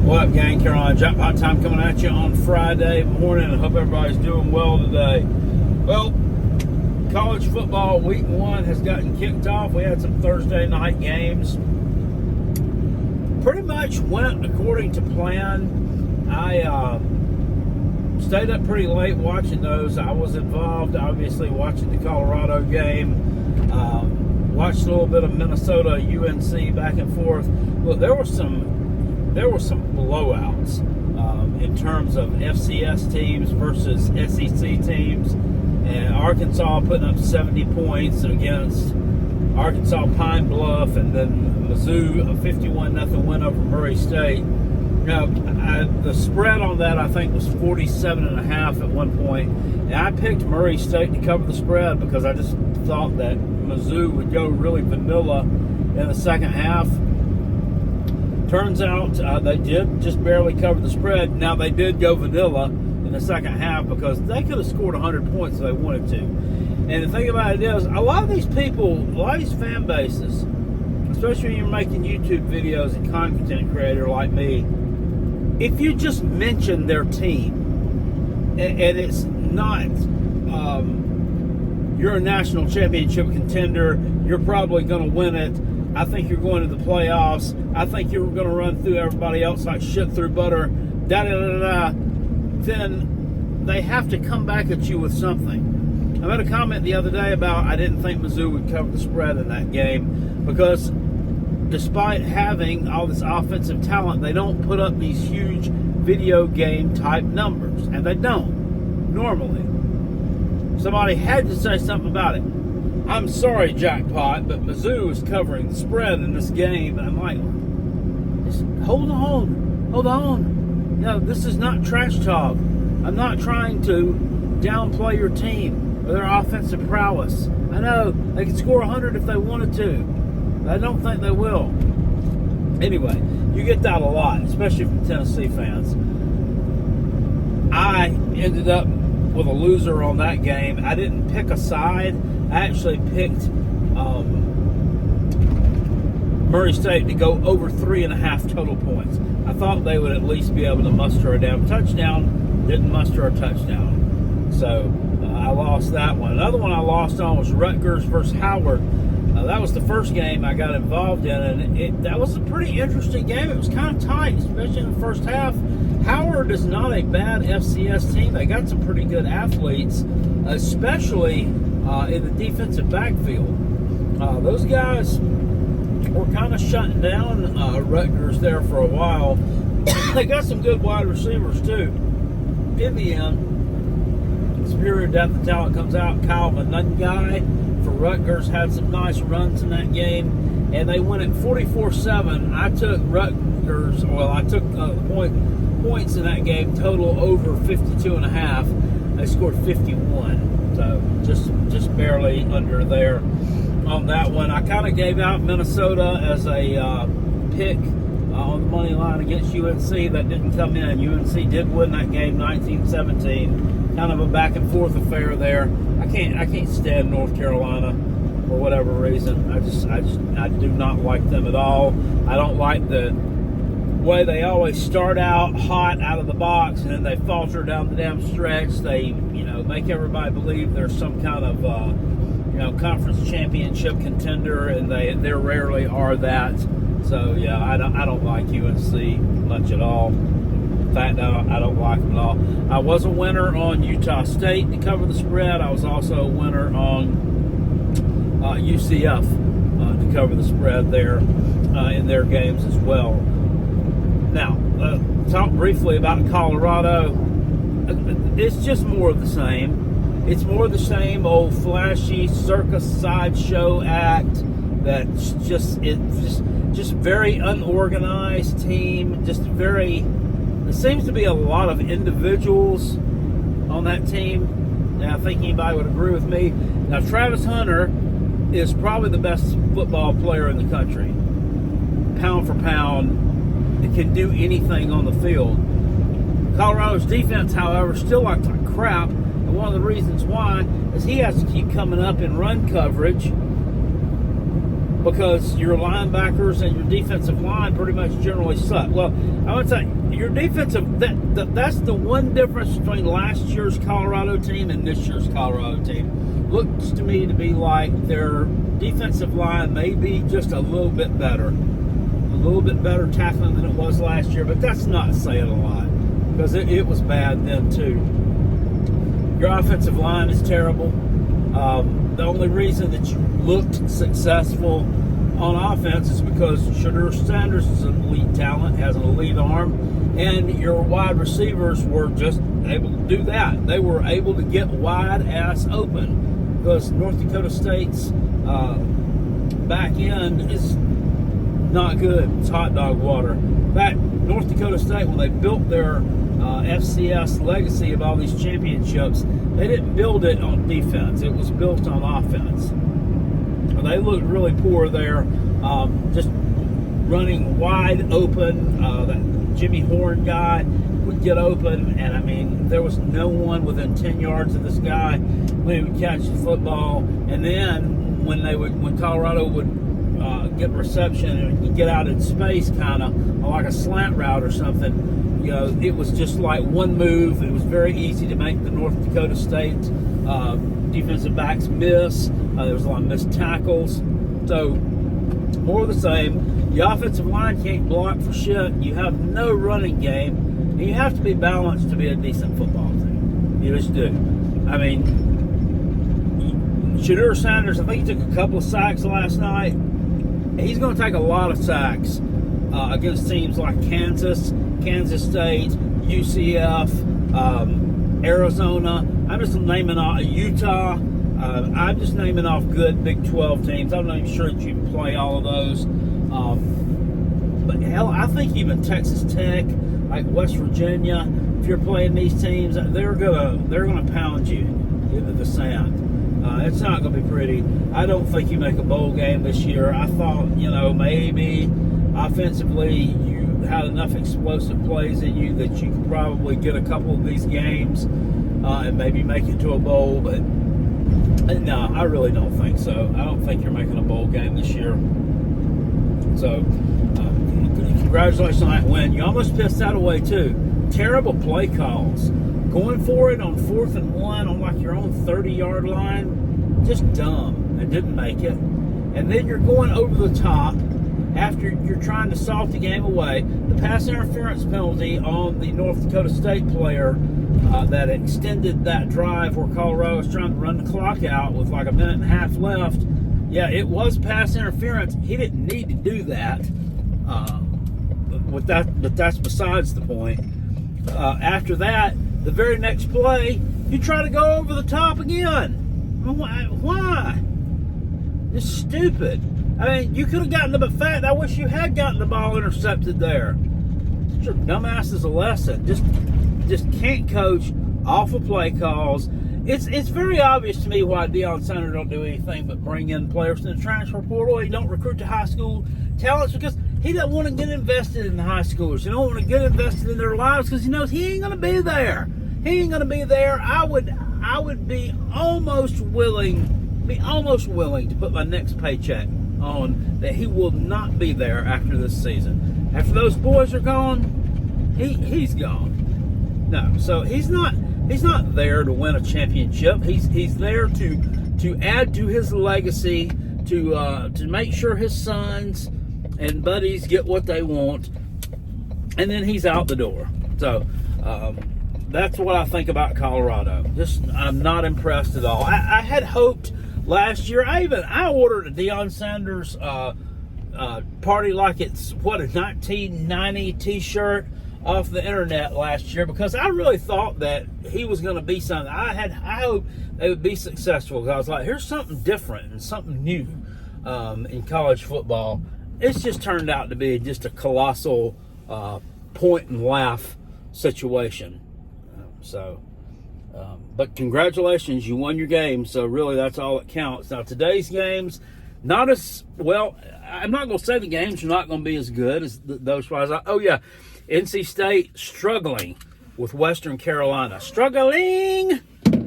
What up, gang? Carolina Jackpot time coming at you on Friday morning. I hope everybody's doing well today. Well, college football week 1 has gotten kicked off. We had some Thursday night games. Pretty much went according to plan. I stayed up pretty late watching those. I was involved, obviously, watching the Colorado game. Watched a little bit of Minnesota, UNC back and forth. Look, there were some blowouts in terms of FCS teams versus SEC teams, and Arkansas putting up 70 points against Arkansas Pine Bluff, and then Mizzou a 51-0 win over Murray State. Now, the spread on that I think was 47.5 at one point, and I picked Murray State to cover the spread because I just thought that Mizzou would go really vanilla in the second half. Turns out they did just barely cover the spread. Now, they did go vanilla in the second half because they could have scored 100 points if they wanted to. And the thing about it is, a lot of these people, a lot of these fan bases, especially when you're making YouTube videos and content creator like me, if you just mention their team, and it's not, you're a national championship contender, you're probably going to win it, I think you're going to the playoffs, I think you're going to run through everybody else like shit through butter, then they have to come back at you with something. I made a comment the other day about I didn't think Mizzou would cover the spread in that game because despite having all this offensive talent, they don't put up these huge video game type numbers, and they don't normally. Somebody had to say something about it. I'm sorry, Jackpot, but Mizzou is covering the spread in this game. And I'm like, just hold on. No, this is not trash talk. I'm not trying to downplay your team or their offensive prowess. I know they could score 100 if they wanted to, but I don't think they will. Anyway, you get that a lot, especially from Tennessee fans. I ended up with a loser on that game. I didn't pick a side. I actually picked Murray State to go over 3.5 total points. I thought they would at least be able to muster a damn touchdown. Didn't muster a touchdown. So I lost that one. Another one I lost on was Rutgers versus Howard. That was the first game I got involved in, and that was a pretty interesting game. It was kind of tight, especially in the first half. Howard is not a bad FCS team. They got some pretty good athletes, especially in the defensive backfield. Those guys were kind of shutting down Rutgers there for a while. They got some good wide receivers, too. In the end, superior depth of talent comes out. Kyle Manungai for Rutgers had some nice runs in that game, and they won it 44-7. I took Rutgers, I took points in that game, total over 52.5. They scored 51, so just barely under there on that one. I kind of gave out Minnesota as a pick on the money line against UNC. That didn't come in. UNC did win that game 19-17. Kind of a back and forth affair there. I can't stand North Carolina for whatever reason. I do not like them at all. I don't like the way they always start out hot out of the box and then they falter down the damn stretch. They make everybody believe they're some kind of conference championship contender, and they rarely are that. So yeah, I don't like UNC much at all. In fact, I don't like them at all. I was a winner on Utah State to cover the spread. I was also a winner on UCF to cover the spread there in their games as well. Now, talk briefly about Colorado. It's just more of the same. It's more of the same old flashy circus sideshow act that's just very unorganized team. There seems to be a lot of individuals on that team. And I think anybody would agree with me. Now, Travis Hunter is probably the best football player in the country. Pound for pound, it can do anything on the field. Colorado's defense, however, still looks like crap. And one of the reasons why is he has to keep coming up in run coverage because your linebackers and your defensive line pretty much generally suck. Well, I would say your defensive, that's the one difference between last year's Colorado team and this year's Colorado team. Looks to me to be like their defensive line may be just a little bit better. A little bit better tackling than it was last year, but that's not saying a lot because it was bad then too. Your offensive line is terrible. The only reason that you looked successful on offense is because Shedeur Sanders is an elite talent, has an elite arm, and your wide receivers were just able to do that. They were able to get wide ass open because North Dakota State's back end is not good. It's hot dog water. In fact, North Dakota State, when they built their FCS legacy of all these championships, they didn't build it on defense. It was built on offense. They looked really poor there, just running wide open. That Jimmy Horn guy would get open, and I mean, there was no one within 10 yards of this guy when he would catch the football. And then when Colorado would get reception and get out in space, kind of like a slant route or something, you know, it was just like one move. It was very easy to make the North Dakota State defensive backs miss. There was a lot of missed tackles. So, more of the same. The offensive line can't block for shit. You have no running game. And you have to be balanced to be a decent football team. You just do. I mean, Shedeur Sanders, I think he took a couple of sacks last night. He's going to take a lot of sacks against teams like Kansas, Kansas State, UCF, Arizona. I'm just naming off Utah. I'm just naming off good Big 12 teams. I'm not even sure that you can play all of those. But hell, I think even Texas Tech, like West Virginia, if you're playing these teams, they're gonna pound you into the sand. It's not going to be pretty. I don't think you make a bowl game this year. I thought, maybe offensively you had enough explosive plays in you that you could probably get a couple of these games and maybe make it to a bowl. But no, I really don't think so. I don't think you're making a bowl game this year. So, congratulations on that win. You almost pissed that away, too. Terrible play calls. Going for it on 4th and 1 on like your own 30-yard line, just dumb, and didn't make it. And then you're going over the top after you're trying to salt the game away. The pass interference penalty on the North Dakota State player that extended that drive where Colorado was trying to run the clock out with like a minute and a half left. Yeah, it was pass interference. He didn't need to do that. But that's besides the point. After that, the very next play, you try to go over the top again. Why? It's stupid. I mean, you could have gotten the fact. I wish you had gotten the ball intercepted there. Get your dumbasses a lesson. Just can't coach. Awful play calls. It's very obvious to me why Deion Sanders don't do anything but bring in players in the transfer portal. He don't recruit to high school talents because he doesn't want to get invested in the high schoolers. He don't want to get invested in their lives because he knows he ain't going to be there. He ain't going to be there. I would be almost willing to put my next paycheck on that he will not be there after this season. After those boys are gone, he's gone. No, so he's not there to win a championship. He's there to add to his legacy, to make sure his sons and buddies get what they want, and then he's out the door. So that's what I think about Colorado. I'm not impressed at all. I had hoped last year. I ordered a Deion Sanders party like it's a 1990 T-shirt off the internet last year because I really thought that he was going to be something. I hoped they would be successful because I was like, here's something different and something new in college football. It's just turned out to be just a colossal point and laugh situation. But congratulations, you won your game. So really, that's all that counts. Now today's games, not as well. I'm not going to say the games are not going to be as good as those. Oh yeah, NC State struggling with Western Carolina. Struggling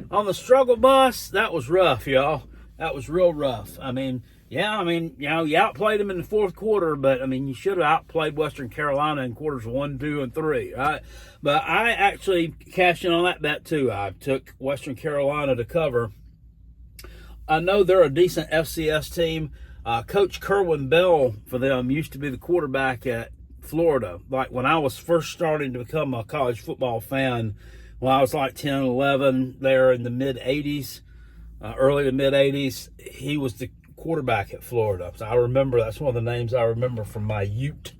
on the struggle bus. That was rough, y'all. That was real rough. I mean, Yeah, I mean, you outplayed them in the fourth quarter, but I mean, you should have outplayed Western Carolina in quarters 1, 2, and 3, right? But I actually cashed in on that bet too. I took Western Carolina to cover. I know they're a decent FCS team. Coach Kerwin Bell for them used to be the quarterback at Florida. Like when I was first starting to become a college football fan, when I was like 10, 11, there in the mid-'80s, early to mid-'80s, he was the quarterback at Florida. So I remember, that's one of the names I remember from my Ute,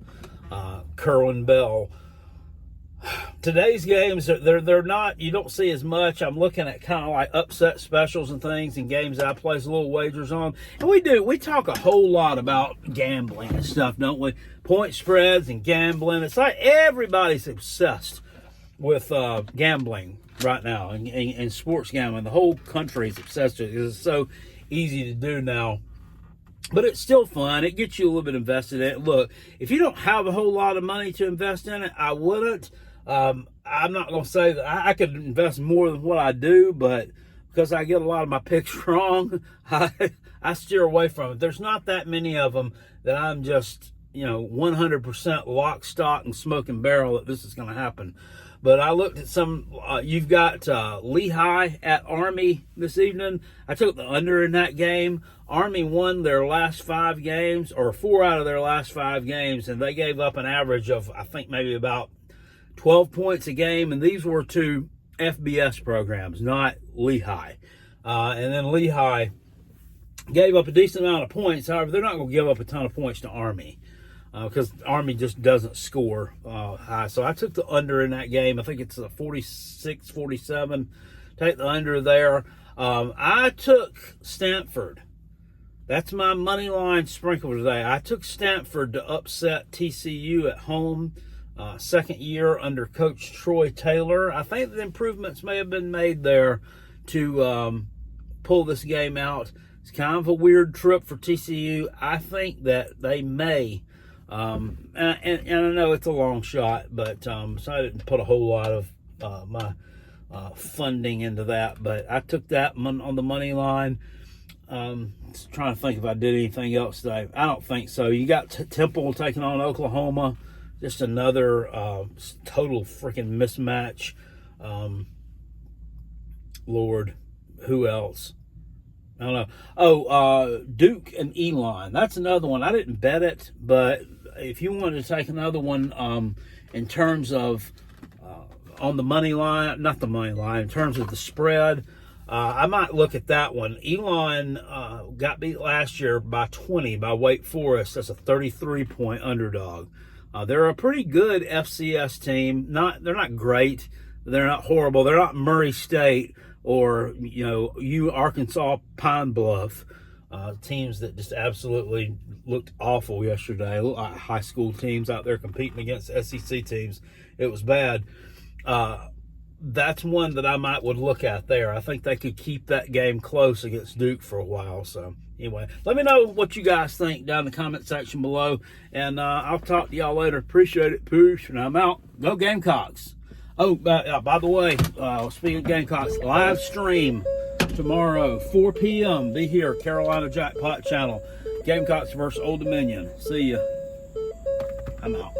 Kerwin Bell. Today's games, they're not, you don't see as much. I'm looking at kind of like upset specials and things and games that I place little wagers on. And we talk a whole lot about gambling and stuff, don't we? Point spreads and gambling. It's like everybody's obsessed with gambling right now and sports gambling. The whole country is obsessed with it because it's so easy to do now. But it's still fun. It gets you a little bit invested in it. Look, if you don't have a whole lot of money to invest in it, I wouldn't. I'm not going to say that I could invest more than what I do, but because I get a lot of my picks wrong, I steer away from it. There's not that many of them that I'm just, 100% lock, stock, and smoke and barrel that this is going to happen. But I looked at some, you've got Lehigh at Army this evening. I took the under in that game. Army won their last 5 games, or 4 out of their last 5 games, and they gave up an average of, I think, maybe about 12 points a game, and these were to FBS programs, not Lehigh. And then Lehigh gave up a decent amount of points. However, they're not going to give up a ton of points to Army because Army just doesn't score high. So I took the under in that game. I think it's a 46-47. Take the under there. I took Stanford. That's my money line sprinkle today. I took Stanford to upset TCU at home. Second year under Coach Troy Taylor. I think the improvements may have been made there to pull this game out. It's kind of a weird trip for TCU. I think that they may, and I know it's a long shot, but so I didn't put a whole lot of my funding into that. But I took that on the money line. Just trying to think if I did anything else today. I don't think so. You got Temple taking on Oklahoma. Just another total freaking mismatch. Lord, who else? I don't know. Oh, Duke and Elon. That's another one. I didn't bet it, but if you wanted to take another one in terms of on the money line, not the money line, in terms of the spread, I might look at that one. Elon got beat last year by 20 by Wake Forest. That's a 33-point underdog. They're a pretty good FCS team. They're not great. They're not horrible. They're not Murray State or Arkansas Pine Bluff, teams that just absolutely looked awful yesterday. Looked like high school teams out there competing against SEC teams. It was bad. That's one that I would look at there. I think they could keep that game close against Duke for a while. So anyway, let me know what you guys think down in the comment section below, and I'll talk to y'all later. Appreciate it. Poosh, and I'm out. Go Gamecocks. Oh, by the way, speaking of Gamecocks, live stream tomorrow, 4 p.m. Be here, Carolina Jackpot Channel. Gamecocks versus Old Dominion. See ya. I'm out.